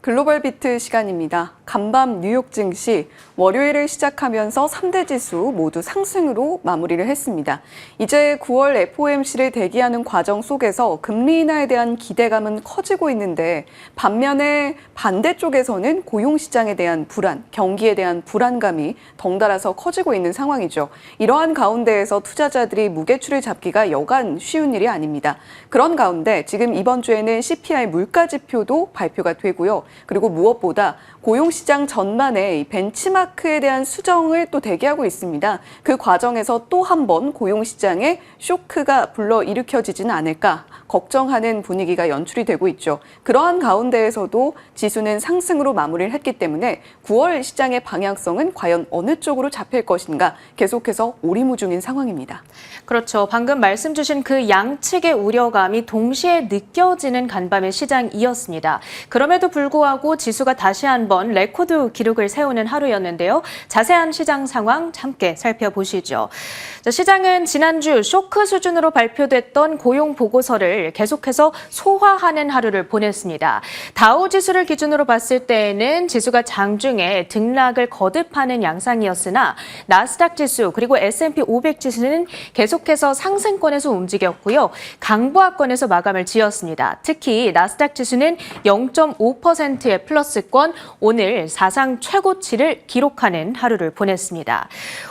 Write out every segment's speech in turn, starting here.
글로벌 비트 시간입니다. 간밤 뉴욕 증시 월요일을 시작하면서 3대 지수 모두 상승으로 마무리를 했습니다. 이제 9월 FOMC를 대기하는 과정 속에서 금리 인하에 대한 기대감은 커지고 있는데 반면에 반대쪽에서는 고용시장에 대한 불안, 경기에 대한 불안감이 덩달아서 커지고 있는 상황이죠. 이러한 가운데에서 투자자들이 무게추를 잡기가 여간 쉬운 일이 아닙니다. 그런 가운데 지금 이번 주에는 CPI 물가지표도 발표가 되고요. 그리고 무엇보다 고용시장 전반의 벤치마크에 대한 수정을 또 대기하고 있습니다. 그 과정에서 또 한 번 고용시장에 쇼크가 불러일으켜지지는 않을까 걱정하는 분위기가 연출이 되고 있죠. 그러한 가운데에서도 지수는 상승으로 마무리를 했기 때문에 9월 시장의 방향성은 과연 어느 쪽으로 잡힐 것인가 계속해서 오리무중인 상황입니다. 그렇죠. 방금 말씀 주신 그 양측의 우려감이 동시에 느껴지는 간밤의 시장이었습니다. 그럼에도 불구하고 지수가 다시 한번 레코드 기록을 세우는 하루였는데요. 자세한 시장 상황 함께 살펴보시죠. 시장은 지난주 쇼크 수준으로 발표됐던 고용 보고서를 계속해서 소화하는 하루를 보냈습니다. 다우 지수를 기준으로 봤을 때에는 지수가 장중에 등락을 거듭하는 양상이었으나 나스닥 지수 그리고 S&P 500 지수는 계속해서 상승권에서 움직였고요. 강보합권에서 마감을 지었습니다. 특히 나스닥 지수는 0.5%의 플러스권, 오늘 사상 최고치를 기록하는 하루를 보냈습니다.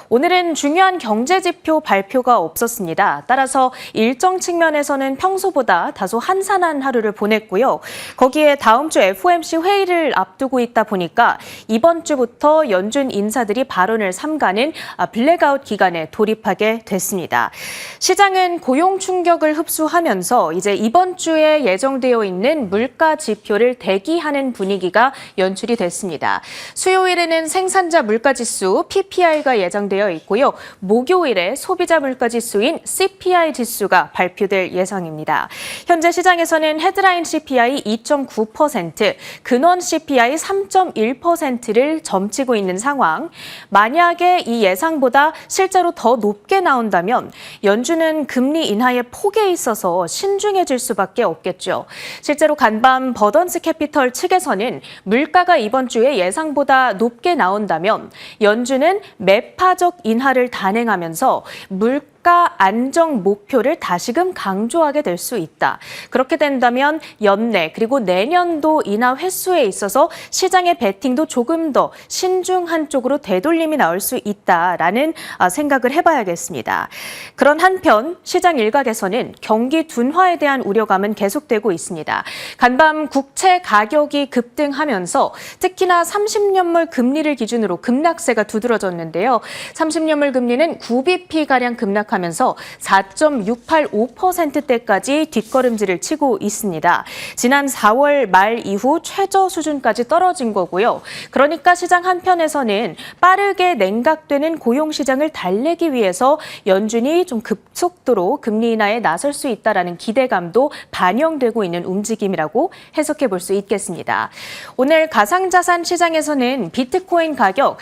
오늘은 중요한 경제지표 발표가 없었습니다. 따라서 일정 측면에서는 평소보다 다소 한산한 하루를 보냈고요. 거기에 다음 주 FOMC 회의를 앞두고 있다 보니까 이번 주부터 연준 인사들이 발언을 삼가는 블랙아웃 기간에 돌입하게 됐습니다. 시장은 고용 충격을 흡수하면서 이제 이번 주에 예정되어 있는 물가 지표를 대기하는 분위기가 연출이 됐습니다. 수요일에는 생산자 물가지수 PPI가 예정되어 있고요. 목요일에 소비자 물가지수인 CPI 지수가 발표될 예정입니다. 현재 시장에서는 헤드라인 CPI 2.9%, 근원 CPI 3.1%를 점치고 있는 상황. 만약에 이 예상보다 실제로 더 높게 나온다면 연준은 금리 인하의 폭에 있어서 신중해질 수밖에 없겠죠. 실제로 간밤 버던스 캐피털 측에서는 물가가 이번 주에 예상보다 높게 나온다면 연준은 매파적 인하를 단행하면서 물가 안정 목표를 다시금 강조하게 될 수 있다. 그렇게 된다면 연내 그리고 내년도 인하 횟수에 있어서 시장의 베팅도 조금 더 신중한 쪽으로 되돌림이 나올 수 있다라는 생각을 해봐야겠습니다. 그런 한편 시장 일각에서는 경기 둔화에 대한 우려감은 계속되고 있습니다. 간밤 국채 가격이 급등하면서 특히나 30년물 금리를 기준으로 급락세가 두드러졌는데요. 30년물 금리는 9bp가량 급락하면서 4.685%대까지 뒷걸음질을 치고 있습니다. 지난 4월 말 이후 최저 수준까지 떨어진 거고요. 그러니까 시장 한편에서는 빠르게 냉각되는 고용시장을 달래기 위해서 연준이 좀 급속도로 금리 인하에 나설 수 있다라는 기대감도 반영되고 있는 움직임이라고 해석해 볼 수 있겠습니다. 오늘 가상자산 시장에서는 비트코인 가격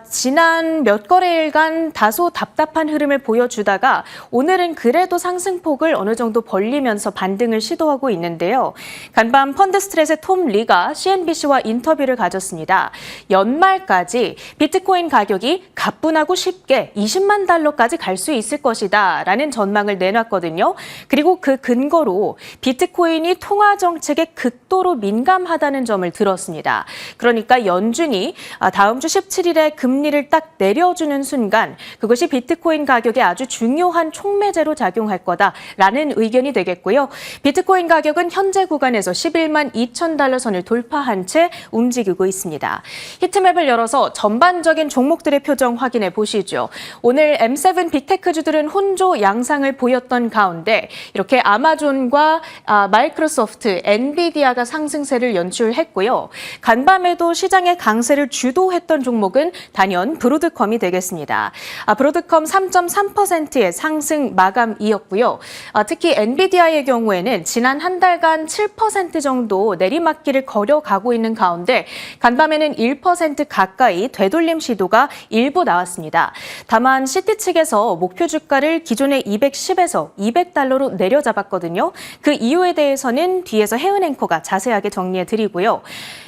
지난 몇 거래일간 다소 답답한 흐름을 보여주다가 오늘은 그래도 상승폭을 어느 정도 벌리면서 반등을 시도하고 있는데요. 간밤 펀드 스트레스의 톰 리가 CNBC와 인터뷰를 가졌습니다. 연말까지 비트코인 가격이 가뿐하고 쉽게 20만 달러까지 갈 수 있을 것이다 라는 전망을 내놨거든요. 그리고 그 근거로 비트코인이 통화 정책에 극도로 민감하다는 점을 들었습니다. 그러니까 연준이 다음 주 17일에 금리를 딱 내려주는 순간 그것이 비트코인 가격에 아주 중요한 촉매제로 작용할 거다라는 의견이 되겠고요. 비트코인 가격은 현재 구간에서 11만 2천 달러 선을 돌파한 채 움직이고 있습니다. 히트맵을 열어서 전반적인 종목들의 표정 확인해 보시죠. 오늘 M7 빅테크주들은 혼조 양상을 보였던 가운데 이렇게 아마존과 마이크로소프트, 엔비디아가 상승세를 연출했고요. 간밤에도 시장의 강세를 주도했던 종목은 단연 브로드컴이 되겠습니다. 브로드컴 3.3% 7%의 상승 마감이었고요. 특히 엔비디아의 경우에는 지난 한 달간 7% 정도 내리막길을 걸어가고 있는 가운데 간밤에는 1% 가까이 되돌림 시도가 일부 나왔습니다. 다만 시티 측에서 목표 주가를 기존의 210에서 200달러로 내려잡았거든요. 그 이유에 대해서는 뒤에서 혜은 앵커가 자세하게 정리해드리고요.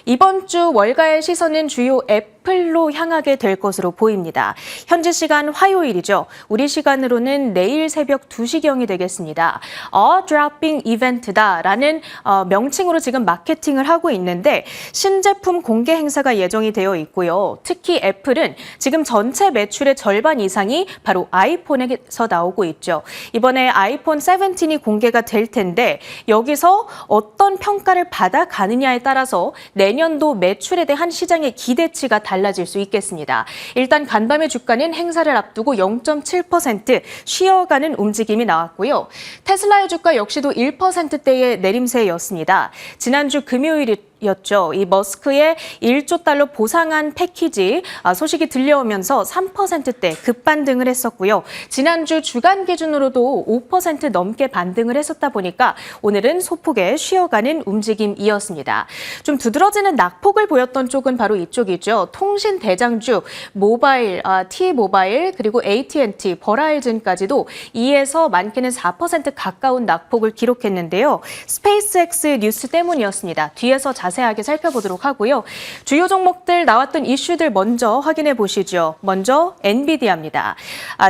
이번 주 월가의 시선은 주요 애플로 향하게 될 것으로 보입니다. 현지 시간 화요일이죠. 우리 시간으로는 내일 새벽 2시경이 되겠습니다. Dropping 이벤트다라는 명칭으로 지금 마케팅을 하고 있는데 신제품 공개 행사가 예정이 되어 있고요. 특히 애플은 지금 전체 매출의 절반 이상이 바로 아이폰에서 나오고 있죠. 이번에 아이폰 17이 공개가 될 텐데 여기서 어떤 평가를 받아가느냐에 따라서 내년도 매출에 대한 시장의 기대치가 달라질 수 있겠습니다. 일단 간밤의 주가는 행사를 앞두고 0.7% 쉬어가는 움직임이 나왔고요. 테슬라의 주가 역시도 1%대의 내림세였습니다. 지난주 금요일이 였죠. 이 머스크의 1조 달러 보상안 패키지 소식이 들려오면서 3%대 급반등을 했었고요. 지난주 주간 기준으로도 5% 넘게 반등을 했었다 보니까 오늘은 소폭의 쉬어가는 움직임이었습니다. 좀 두드러지는 낙폭을 보였던 쪽은 바로 이쪽이죠. 통신 대장주 모바일, T모바일 그리고 AT&T, 버라이즌까지도 2에서 많게는 4% 가까운 낙폭을 기록했는데요. 스페이스X 뉴스 때문이었습니다. 뒤에서 자세하게 살펴보도록 하고요. 주요 종목들 나왔던 이슈들 먼저 확인해 보시죠. 먼저 엔비디아입니다.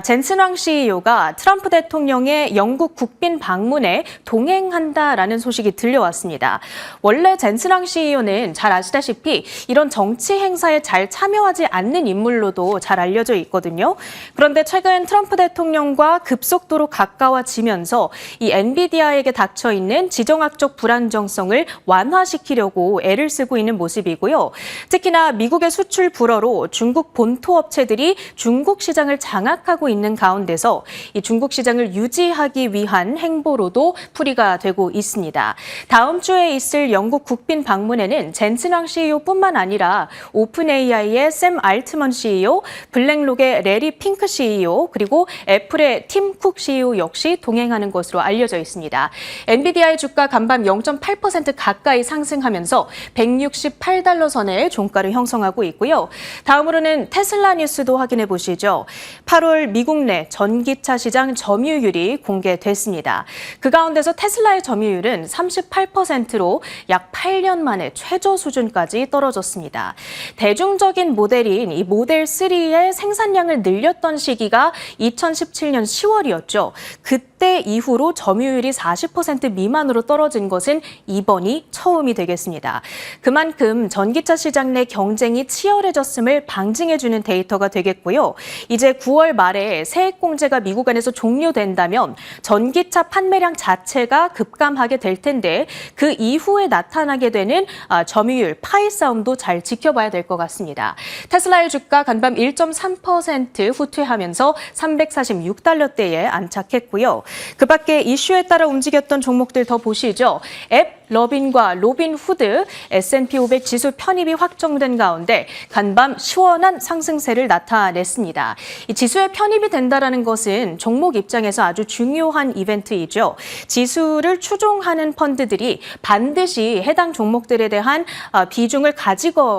젠슨 황 CEO가 트럼프 대통령의 영국 국빈 방문에 동행한다라는 소식이 들려왔습니다. 원래 젠슨 황 CEO는 잘 아시다시피 이런 정치 행사에 잘 참여하지 않는 인물로도 잘 알려져 있거든요. 그런데 최근 트럼프 대통령과 급속도로 가까워지면서 이 엔비디아에게 닥쳐 있는 지정학적 불안정성을 완화시키려고 애를 쓰고 있는 모습이고요. 특히나 미국의 수출 불허로 중국 본토 업체들이 중국 시장을 장악하고 있는 가운데서 이 중국 시장을 유지하기 위한 행보로도 풀이가 되고 있습니다. 다음 주에 있을 영국 국빈 방문에는 젠슨 황 CEO뿐만 아니라 오픈 AI의 샘 알트먼 CEO, 블랙록의 레리 핑크 CEO, 그리고 애플의 팀 쿡 CEO 역시 동행하는 것으로 알려져 있습니다. 엔비디아의 주가 간밤 0.8% 가까이 상승하면서 168달러 선의 종가를 형성하고 있고요. 다음으로는 테슬라 뉴스도 확인해 보시죠. 8월 미국 내 전기차 시장 점유율이 공개됐습니다. 그 가운데서 테슬라의 점유율은 38%로 약 8년 만에 최저 수준까지 떨어졌습니다. 대중적인 모델인 이 모델 3의 생산량을 늘렸던 시기가 2017년 10월이었죠. 그때 이후로 점유율이 40% 미만으로 떨어진 것은 이번이 처음이 되겠습니다. 그만큼 전기차 시장 내 경쟁이 치열해졌음을 방증해주는 데이터가 되겠고요. 이제 9월 말에 세액공제가 미국 안에서 종료된다면 전기차 판매량 자체가 급감하게 될 텐데 그 이후에 나타나게 되는 점유율, 파이 싸움도 잘 지켜봐야 될 것 같습니다. 테슬라의 주가 간밤 1.3% 후퇴하면서 346달러대에 안착했고요. 그 밖에 이슈에 따라 움직였던 종목들 더 보시죠. 앱 러빈과 로빈 후드, S&P 500 지수 편입이 확정된 가운데 간밤 시원한 상승세를 나타냈습니다. 이 지수에 편입이 된다는 것은 종목 입장에서 아주 중요한 이벤트이죠. 지수를 추종하는 펀드들이 반드시 해당 종목들에 대한 비중을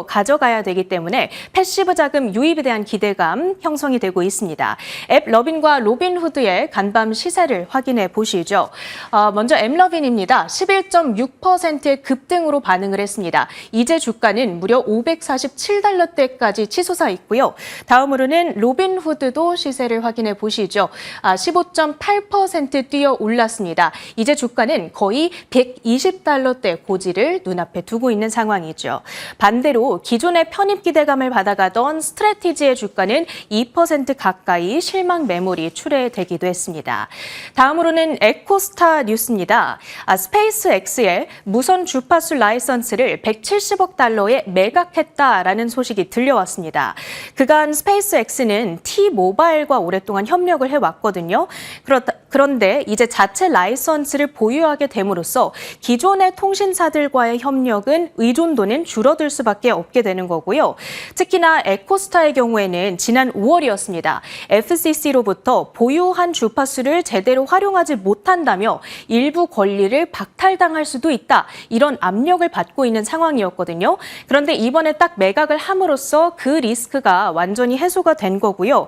가져가야 되기 때문에 패시브 자금 유입에 대한 기대감 형성이 되고 있습니다. 앱 러빈과 로빈 후드의 간밤 시세를 확인해 보시죠. 먼저 앱 러빈입니다. 11.6%의 급등으로 반응을 했습니다. 이제 주가는 무려 547달러대까지 치솟아 있고요. 다음으로는 로빈 후드도 시세를 확인해 보시죠. 15.8% 뛰어 올랐습니다. 이제 주가는 거의 120달러대 고지를 눈앞에 두고 있는 상황이죠. 반대로 기존의 편입 기대감을 받아가던 스트래티지의 주가는 2% 가까이 실망 매물이 출회되기도 했습니다. 다음으로는 에코스타 뉴스입니다. 스페이스X의 무선 주파수 라이선스를 170억 달러에 매각했다라는 소식이 들려왔습니다. 그간 스페이스X는 T모바일과 오랫동안 협력을 해왔거든요. 그런데 이제 자체 라이선스를 보유하게 됨으로써 기존의 통신사들과의 협력은 의존도는 줄어들 수밖에 없게 되는 거고요. 특히나 에코스타의 경우에는 지난 5월이었습니다. FCC로부터 보유한 주파수를 제대로 활용하지 못한다며 일부 권리를 박탈당할 수도 있다. 이런 압력을 받고 있는 상황이었거든요. 그런데 이번에 딱 매각을 함으로써 그 리스크가 완전히 해소가 된 거고요.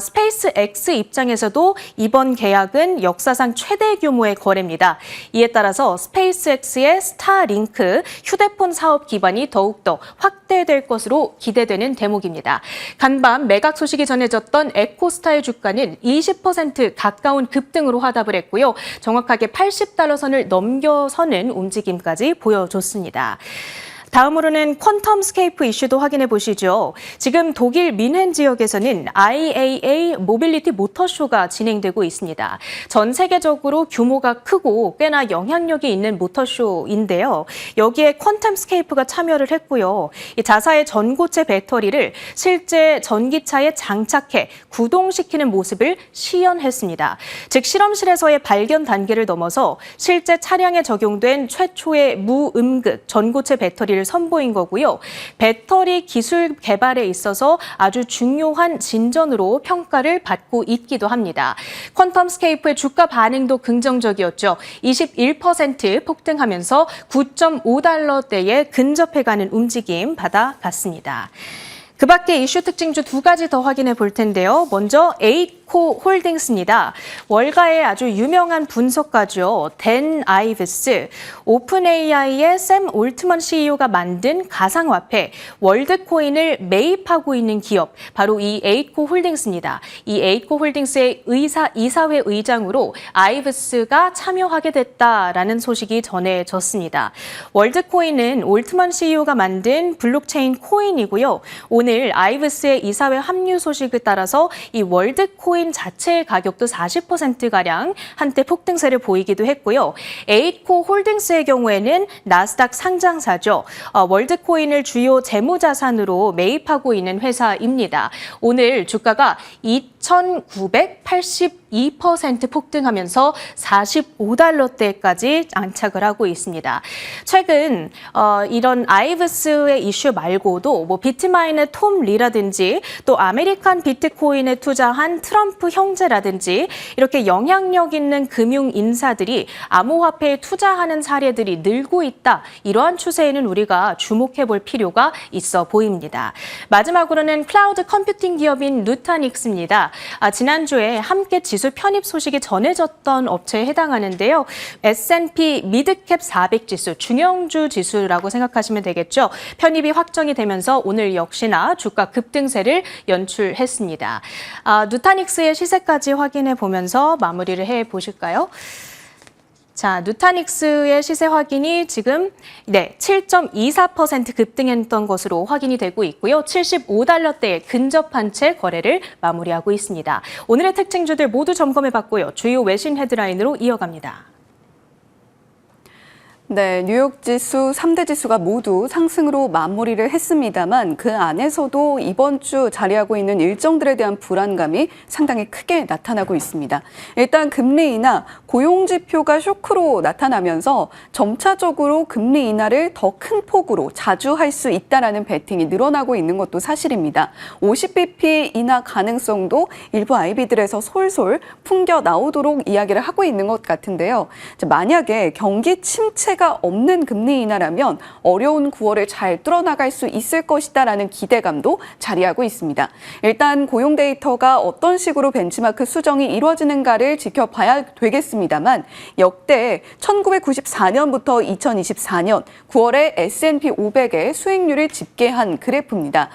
스페이스 X 입장에서도 이번 계약은 역사상 최대 규모의 거래입니다. 이에 따라서 스페이스X의 스타링크 휴대폰 사업 기반이 더욱더 확대될 것으로 기대되는 대목입니다. 간밤 매각 소식이 전해졌던 에코스타의 주가는 20% 가까운 급등으로 화답을 했고요. 정확하게 $80 선을 넘겨서는 움직임까지 보여줬습니다. 다음으로는 퀀텀스케이프 이슈도 확인해 보시죠. 지금 독일 뮌헨 지역에서는 IAA 모빌리티 모터쇼가 진행되고 있습니다. 전 세계적으로 규모가 크고 꽤나 영향력이 있는 모터쇼인데요. 여기에 퀀텀스케이프가 참여를 했고요. 이 자사의 전고체 배터리를 실제 전기차에 장착해 구동시키는 모습을 시연했습니다. 즉 실험실에서의 발견 단계를 넘어서 실제 차량에 적용된 최초의 무음극 전고체 배터리를 선보인 거고요. 배터리 기술 개발에 있어서 아주 중요한 진전으로 평가를 받고 있기도 합니다. 퀀텀스케이프의 주가 반응도 긍정적이었죠. 21% 폭등하면서 $9.5대에 근접해가는 움직임 받아갔습니다. 그 밖에 이슈 특징주 두 가지 더 확인해 볼 텐데요. 먼저 에이코 홀딩스입니다. 월가의 아주 유명한 분석가죠. 댄 아이브스, 오픈 AI의 샘 올트먼 CEO가 만든 가상화폐 월드코인을 매입하고 있는 기업, 바로 이 에이코 홀딩스입니다. 이 에이코 홀딩스의 이사회 의장으로 아이브스가 참여하게 됐다라는 소식이 전해졌습니다. 월드코인은 올트먼 CEO가 만든 블록체인 코인이고요. 오늘 아이브스의 이사회 합류 소식에 따라서 이 월드코인 자체의 가격도 40%가량 한때 폭등세를 보이기도 했고요. 에이코 홀딩스의 경우에는 나스닥 상장사죠. 월드코인을 주요 재무자산으로 매입하고 있는 회사입니다. 오늘 주가가 2,982% 폭등하면서 $45대까지 안착을 하고 있습니다. 최근 이런 아이브스의 이슈 말고도 비트마인의 톰 리라든지 또 아메리칸 비트코인에 투자한 트럼프 형제라든지 이렇게 영향력 있는 금융 인사들이 암호화폐에 투자하는 사례들이 늘고 있다. 이러한 추세에는 우리가 주목해 볼 필요가 있어 보입니다. 마지막으로는 클라우드 컴퓨팅 기업인 누타닉스입니다. 지난주에 함께 지수 편입 소식이 전해졌던 업체에 해당하는데요. S&P 미드캡 400 지수, 중형주 지수라고 생각하시면 되겠죠. 편입이 확정이 되면서 오늘 역시나 주가 급등세를 연출했습니다. 누타닉스의 시세까지 확인해 보면서 마무리를 해 보실까요? 자, 누타닉스의 시세 확인이 지금 7.24% 급등했던 것으로 확인이 되고 있고요. $75대에 근접한 채 거래를 마무리하고 있습니다. 오늘의 특징주들 모두 점검해봤고요. 주요 외신 헤드라인으로 이어갑니다. 네, 뉴욕 지수 3대 지수가 모두 상승으로 마무리를 했습니다만 그 안에서도 이번 주 자리하고 있는 일정들에 대한 불안감이 상당히 크게 나타나고 있습니다. 일단 금리 인하, 고용 지표가 쇼크로 나타나면서 점차적으로 금리 인하를 더 큰 폭으로 자주 할 수 있다라는 베팅이 늘어나고 있는 것도 사실입니다. 50bp 인하 가능성도 일부 IB들에서 솔솔 풍겨 나오도록 이야기를 하고 있는 것 같은데요. 만약에 경기 침체가 없는 금리 인하라면 어려운 9월을 잘 뚫어나갈 수 있을 것이다라는 기대감도 자리하고 있습니다. 일단 고용 데이터가 어떤 식으로 벤치마크 수정이 이루어지는가를 지켜봐야 되겠습니다만 역대 1994년부터 2024년 9월에 S&P 500의 수익률을 집계한 그래프입니다.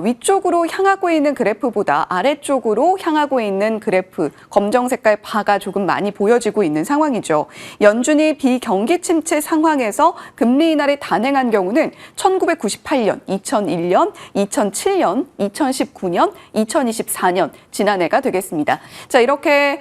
위쪽으로 향하고 있는 그래프보다 아래쪽으로 향하고 있는 그래프, 검정 색깔 바가 조금 많이 보여지고 있는 상황이죠. 연준이 비경기 침체 상황에서 금리 인하를 단행한 경우는 1998년, 2001년, 2007년, 2019년, 2024년 지난해가 되겠습니다. 자, 이렇게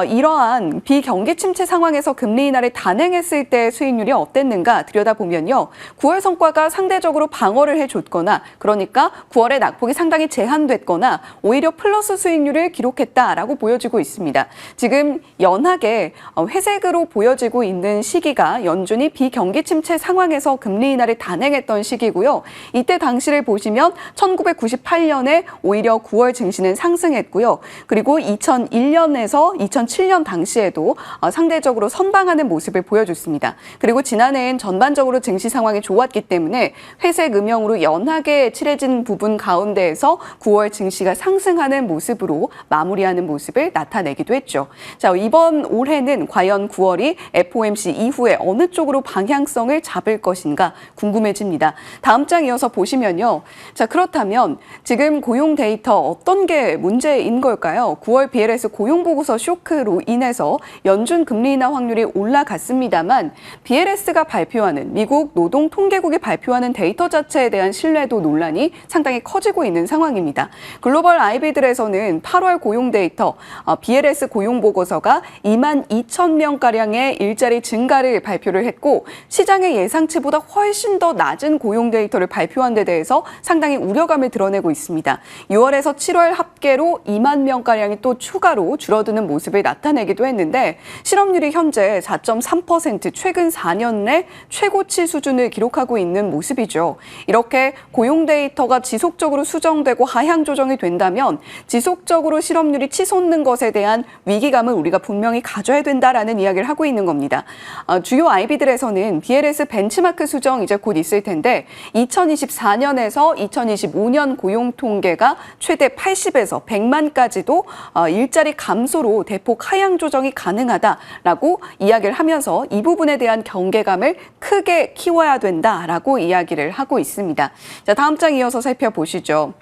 이러한 비경기 침체 상황에서 금리 인하를 단행했을 때 수익률이 어땠는가 들여다보면요. 9월 성과가 상대적으로 방어를 해줬거나 그러니까 9월의 낙폭이 상당히 제한됐거나 오히려 플러스 수익률을 기록했다라고 보여지고 있습니다. 지금 연하게 회색으로 보여지고 있는 시기가 연준이 비경기 침체 상황에서 금리 인하를 단행했던 시기고요. 이때 당시를 보시면 1998년에 오히려 9월 증시는 상승했고요. 그리고 2001년에서 2007년 당시에도 상대적으로 선방하는 모습을 보여줬습니다. 그리고 지난해엔 전반적으로 증시 상황이 좋았기 때문에 회색 음영으로 연하게 칠해진 부분 가운데에서 9월 증시가 상승하는 모습으로 마무리하는 모습을 나타내기도 했죠. 자, 이번 올해는 과연 9월이 FOMC 이후에 어느 쪽으로 방향성을 잡을 것인가 궁금해집니다. 다음 장 이어서 보시면요. 자, 그렇다면 지금 고용 데이터 어떤 게 문제인 걸까요? 9월 BLS 고용보고서 쇼크로 인해서 연준 금리 인하 확률이 올라갔습니다만 BLS가 발표하는 미국 노동통계국이 발표하는 데이터 자체에 대한 신뢰도 논란이 상당히 커지고 있는 상황입니다. 글로벌 IB들에서는 8월 고용 데이터 BLS 고용보고서가 22,000명가량의 일자리 증가를 발표를 했고 시장의 예상치보다 훨씬 더 낮은 고용 데이터를 발표한 데 대해서 상당히 우려감을 드러내고 있습니다. 6월에서 7월 합계로 2만 명가량이 또 추가로 줄어드는 모습을 나타내기도 했는데 실업률이 현재 4.3% 최근 4년 내 최고치 수준을 기록하고 있는 모습이죠. 이렇게 고용 데이터가 지속적으로 수정되고 하향 조정이 된다면 지속적으로 실업률이 치솟는 것에 대한 위기감을 우리가 분명히 가져야 된다라는 이야기를 하고 있는 겁니다. 주요 IB들에서는 BLS 벤치마크 수정 이제 곧 있을 텐데 2024년에서 2025년 고용 통계가 최대 80에서 100만까지도 일자리 감소로 대폭 하향 조정이 가능하다라고 이야기를 하면서 이 부분에 대한 경계감을 크게 키워야 된다라고 이야기를 하고 있습니다. 자, 다음 장 이어서 살펴보시죠.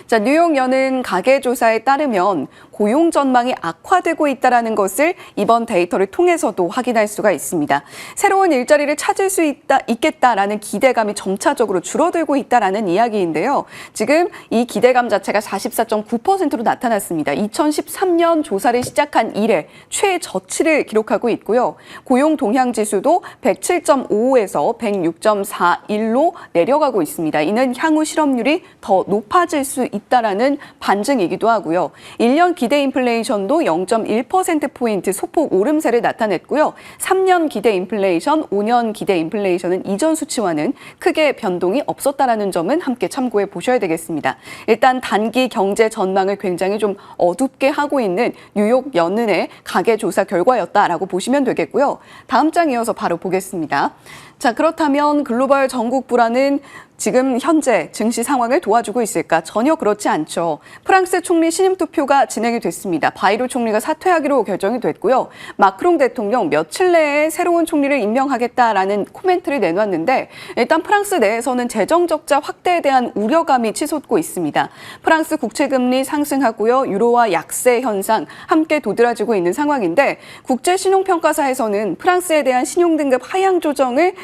자, 뉴욕 연은 가계조사에 따르면 고용 전망이 악화되고 있다는 것을 이번 데이터를 통해서도 확인할 수가 있습니다. 새로운 일자리를 찾을 수 있겠다라는 기대감이 점차적으로 줄어들고 있다는 이야기인데요. 지금 이 기대감 자체가 44.9%로 나타났습니다. 2013년 조사를 시작한 이래 최저치를 기록하고 있고요. 고용 동향 지수도 107.55에서 106.41로 내려가고 있습니다. 이는 향후 실업률이 더 높아질 수 있다라는 반증이기도 하고요. 1년 기대 인플레이션도 0.1%포인트 소폭 오름세를 나타냈고요. 3년 기대 인플레이션, 5년 기대 인플레이션은 이전 수치와는 크게 변동이 없었다라는 점은 함께 참고해 보셔야 되겠습니다. 일단 단기 경제 전망을 굉장히 좀 어둡게 하고 있는 뉴욕 연은의 가계조사 결과였다라고 보시면 되겠고요. 다음 장 이어서 바로 보겠습니다. 자, 그렇다면 글로벌 전국 불안은 지금 현재 증시 상황을 도와주고 있을까? 전혀 그렇지 않죠. 프랑스 총리 신임 투표가 진행이 됐습니다. 바이루 총리가 사퇴하기로 결정이 됐고요. 마크롱 대통령 며칠 내에 새로운 총리를 임명하겠다라는 코멘트를 내놨는데 일단 프랑스 내에서는 재정 적자 확대에 대한 우려감이 치솟고 있습니다. 프랑스 국채금리 상승하고요. 유로화 약세 현상 함께 도드라지고 있는 상황인데 국제신용평가사에서는 프랑스에 대한 신용등급 하향 조정을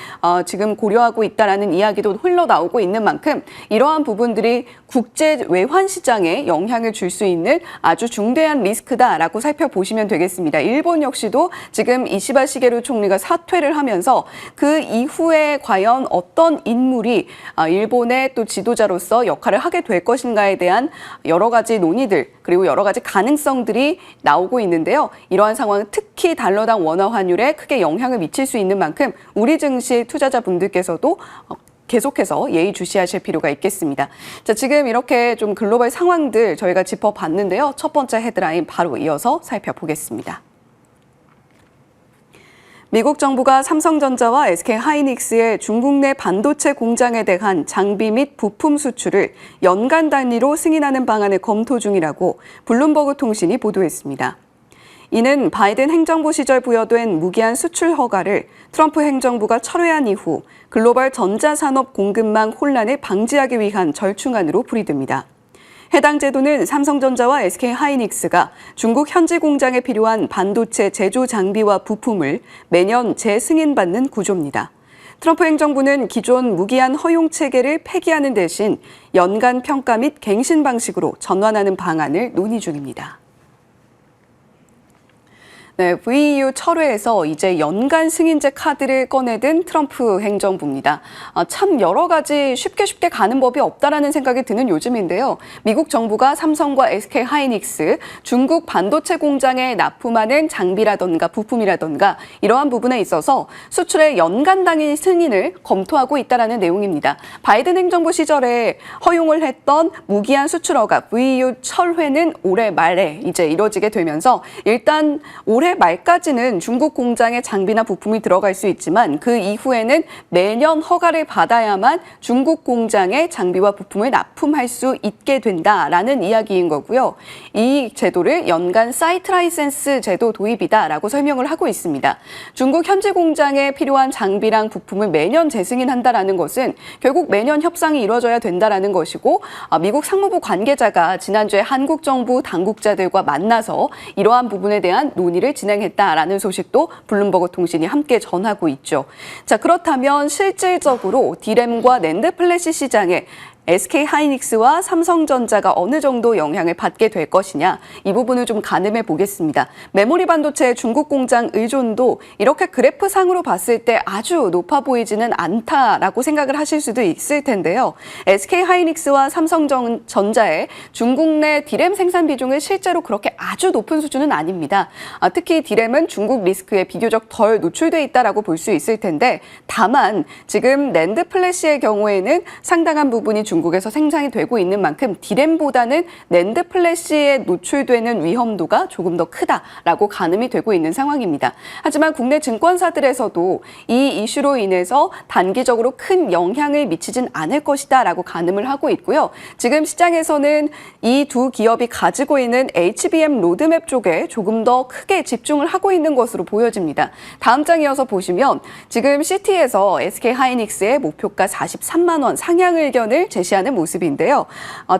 지금 고려하고 있다라는 이야기도 흘러나오고 있는 만큼 이러한 부분들이 국제 외환 시장에 영향을 줄 수 있는 아주 중대한 리스크다라고 살펴보시면 되겠습니다. 일본 역시도 지금 이시바 시게루 총리가 사퇴를 하면서 그 이후에 과연 어떤 인물이 일본의 또 지도자로서 역할을 하게 될 것인가에 대한 여러 가지 논의들 그리고 여러 가지 가능성들이 나오고 있는데요. 이러한 상황은 특히 달러당 원화 환율에 크게 영향을 미칠 수 있는 만큼 우리 증시 투자자분들께서도 계속해서 예의주시하실 필요가 있겠습니다. 자, 지금 이렇게 좀 글로벌 상황들 저희가 짚어봤는데요. 첫 번째 헤드라인 바로 이어서 살펴보겠습니다. 미국 정부가 삼성전자와 SK하이닉스의 중국 내 반도체 공장에 대한 장비 및 부품 수출을 연간 단위로 승인하는 방안을 검토 중이라고 블룸버그 통신이 보도했습니다. 이는 바이든 행정부 시절 부여된 무기한 수출 허가를 트럼프 행정부가 철회한 이후 글로벌 전자산업 공급망 혼란을 방지하기 위한 절충안으로 풀이됩니다. 해당 제도는 삼성전자와 SK하이닉스가 중국 현지 공장에 필요한 반도체 제조 장비와 부품을 매년 재승인받는 구조입니다. 트럼프 행정부는 기존 무기한 허용 체계를 폐기하는 대신 연간 평가 및 갱신 방식으로 전환하는 방안을 논의 중입니다. 네, VEU 철회에서 이제 연간 승인제 카드를 꺼내든 트럼프 행정부입니다. 참 여러 가지 쉽게 가는 법이 없다라는 생각이 드는 요즘인데요. 미국 정부가 삼성과 SK 하이닉스, 중국 반도체 공장에 납품하는 장비라던가 부품이라던가 이러한 부분에 있어서 수출의 연간 단위 승인을 검토하고 있다라는 내용입니다. 바이든 행정부 시절에 허용을 했던 무기한 수출 허가 VEU 철회는 올해 말에 이제 이뤄지게 되면서 일단 올해 말까지는 중국 공장에 장비나 부품이 들어갈 수 있지만 그 이후에는 매년 허가를 받아야만 중국 공장에 장비와 부품을 납품할 수 있게 된다라는 이야기인 거고요. 이 제도를 연간 사이트 라이센스 제도 도입이다라고 설명을 하고 있습니다. 중국 현지 공장에 필요한 장비랑 부품을 매년 재승인한다라는 것은 결국 매년 협상이 이루어져야 된다라는 것이고 미국 상무부 관계자가 지난주에 한국 정부 당국자들과 만나서 이러한 부분에 대한 논의를 진행했다라는 소식도 블룸버그 통신이 함께 전하고 있죠. 자, 그렇다면 실질적으로 디램과 낸드 플래시 시장에 SK 하이닉스와 삼성전자가 어느 정도 영향을 받게 될 것이냐, 이 부분을 좀 가늠해 보겠습니다. 메모리 반도체 중국 공장 의존도 이렇게 그래프상으로 봤을 때 아주 높아 보이지는 않다라고 생각을 하실 수도 있을 텐데요. SK 하이닉스와 삼성전자의 중국 내 디램 생산 비중은 실제로 그렇게 아주 높은 수준은 아닙니다. 특히 디램은 중국 리스크에 비교적 덜 노출돼 있다라고 볼 수 있을 텐데, 다만 지금 낸드 플래시의 경우에는 상당한 부분이 중국에서 생산이 되고 있는 만큼 디램보다는 낸드 플래시에 노출되는 위험도가 조금 더 크다라고 가늠이 되고 있는 상황입니다. 하지만 국내 증권사들에서도 이 이슈로 인해서 단기적으로 큰 영향을 미치진 않을 것이다라고 가늠을 하고 있고요. 지금 시장에서는 이 두 기업이 가지고 있는 HBM 로드맵 쪽에 조금 더 크게 집중을 하고 있는 것으로 보여집니다. 다음 장 이어서 보시면 지금 시티에서 SK 하이닉스의 목표가 43만 원 상향 의견을 제시하는 모습인데요.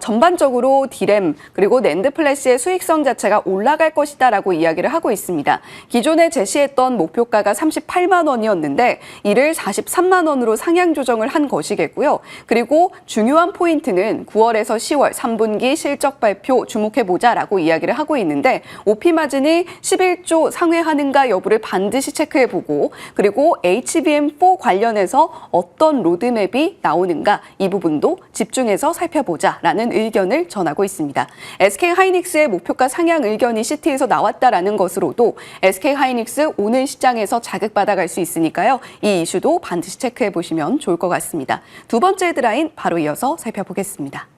전반적으로 디램 그리고 낸드 플래시의 수익성 자체가 올라갈 것이다라고 이야기를 하고 있습니다. 기존에 제시했던 목표가가 38만 원이었는데 이를 43만 원으로 상향 조정을 한 것이겠고요. 그리고 중요한 포인트는 9월에서 10월 3분기 실적 발표 주목해보자라고 이야기를 하고 있는데 OP 마진이 11조 상회하는가 여부를 반드시 체크해보고 그리고 HBM4 관련해서 어떤 로드맵이 나오는가 이 부분도 집중해서 살펴보자라는 의견을 전하고 있습니다. SK 하이닉스의 목표가 상향 의견이 시티에서 나왔다라는 것으로도 SK 하이닉스 오늘 시장에서 자극받아갈 수 있으니까요. 이 이슈도 반드시 체크해 보시면 좋을 것 같습니다. 두 번째 헤드라인 바로 이어서 살펴보겠습니다.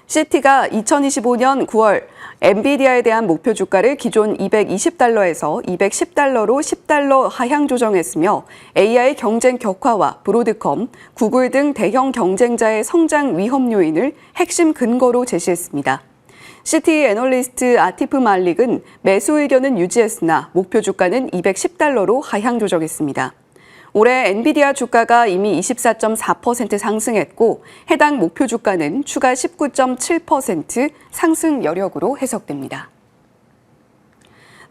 시티가 2025년 9월 엔비디아에 대한 목표 주가를 기존 220달러에서 210달러로 10달러 하향 조정했으며 AI 경쟁 격화와 브로드컴, 구글 등 대형 경쟁자의 성장 위험 요인을 핵심 근거로 제시했습니다. 시티 애널리스트 아티프 말릭은 매수 의견은 유지했으나 목표 주가는 210달러로 하향 조정했습니다. 올해 엔비디아 주가가 이미 24.4% 상승했고 해당 목표 주가는 추가 19.7% 상승 여력으로 해석됩니다.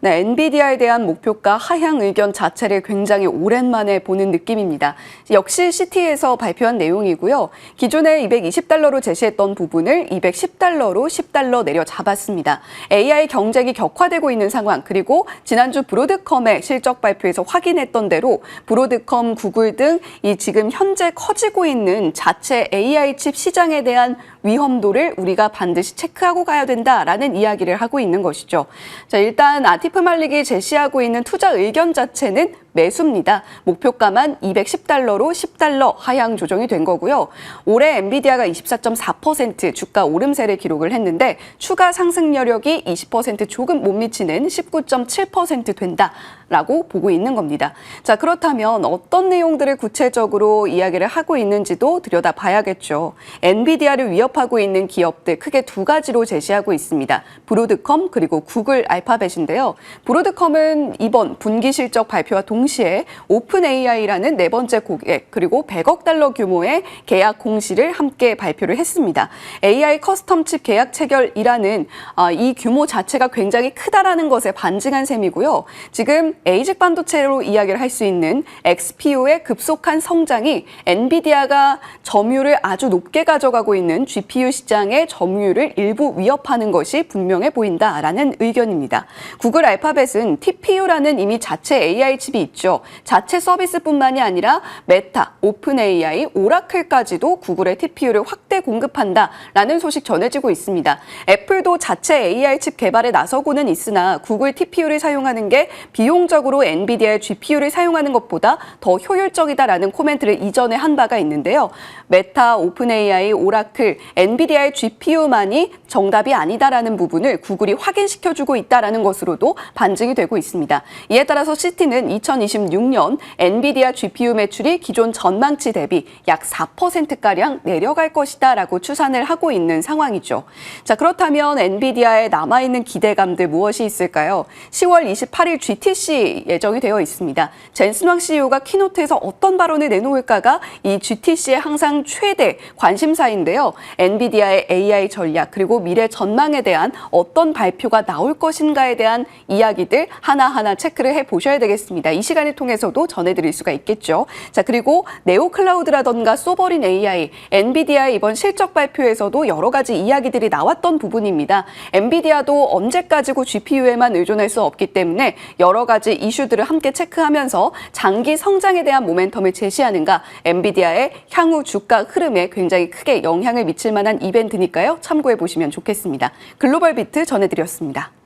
네, 엔비디아에 대한 목표가 하향 의견 자체를 굉장히 오랜만에 보는 느낌입니다. 역시 시티에서 발표한 내용이고요. 기존에 220달러로 제시했던 부분을 210달러로 10달러 내려 잡았습니다. AI 경쟁이 격화되고 있는 상황, 그리고 지난주 브로드컴의 실적 발표에서 확인했던 대로 브로드컴, 구글 등 이 지금 현재 커지고 있는 자체 AI 칩 시장에 대한 위험도를 우리가 반드시 체크하고 가야 된다라는 이야기를 하고 있는 것이죠. 자, 일단 아티프 말릭이 제시하고 있는 투자 의견 자체는 매수입니다. 목표가만 210달러로 10달러 하향 조정이 된 거고요. 올해 엔비디아가 24.4% 주가 오름세를 기록을 했는데 추가 상승 여력이 20% 조금 못 미치는 19.7% 된다라고 보고 있는 겁니다. 자, 그렇다면 어떤 내용들을 구체적으로 이야기를 하고 있는지도 들여다봐야겠죠. 엔비디아를 위협하고 있는 기업들 크게 두 가지로 제시하고 있습니다. 브로드컴 그리고 구글 알파벳인데요. 브로드컴은 이번 분기 실적 발표와 동시에 동시에 오픈 AI라는 네 번째 고객 그리고 100억 달러 규모의 계약 공시를 함께 발표를 했습니다. AI 커스텀 칩 계약 체결이라는 이 규모 자체가 굉장히 크다라는 것에 반증한 셈이고요. 지금 ASIC 반도체로 이야기를 할 수 있는 XPU의 급속한 성장이 엔비디아가 점유율을 아주 높게 가져가고 있는 GPU 시장의 점유율을 일부 위협하는 것이 분명해 보인다라는 의견입니다. 구글 알파벳은 TPU라는 이미 자체 AI 칩이 있죠. 자체 서비스뿐만이 아니라 메타, 오픈 AI, 오라클까지도 구글의 TPU를 확대 공급한다라는 소식 전해지고 있습니다. 애플도 자체 AI 칩 개발에 나서고는 있으나 구글 TPU를 사용하는 게 비용적으로 엔비디아의 GPU를 사용하는 것보다 더 효율적이다라는 코멘트를 이전에 한 바가 있는데요. 메타, 오픈 AI, 오라클, 엔비디아의 GPU만이 정답이 아니다라는 부분을 구글이 확인시켜주고 있다라는 것으로도 반증이 되고 있습니다. 이에 따라서 시티는 2026년 엔비디아 GPU 매출이 기존 전망치 대비 약 4%가량 내려갈 것이다라고 추산을 하고 있는 상황이죠. 자, 그렇다면 엔비디아에 남아있는 기대감들 무엇이 있을까요? 10월 28일 GTC 예정이 되어 있습니다. 젠슨 황 CEO가 키노트에서 어떤 발언을 내놓을까가 이 GTC의 항상 최대 관심사인데요. 엔비디아의 AI 전략 그리고 미래 전망에 대한 어떤 발표가 나올 것인가에 대한 이야기들 하나하나 체크를 해보셔야 되겠습니다. 이 시간을 통해서도 전해드릴 수가 있겠죠. 자, 그리고 네오클라우드라던가 소버린 AI, 엔비디아의 이번 실적 발표에서도 여러 가지 이야기들이 나왔던 부분입니다. 엔비디아도 언제까지고 GPU에만 의존할 수 없기 때문에 여러 가지 이슈들을 함께 체크하면서 장기 성장에 대한 모멘텀을 제시하는가 엔비디아의 향후 주가 흐름에 굉장히 크게 영향을 미칠 만한 이벤트니까요. 참고해 보시면 좋겠습니다. 글로벌 비트 전해드렸습니다.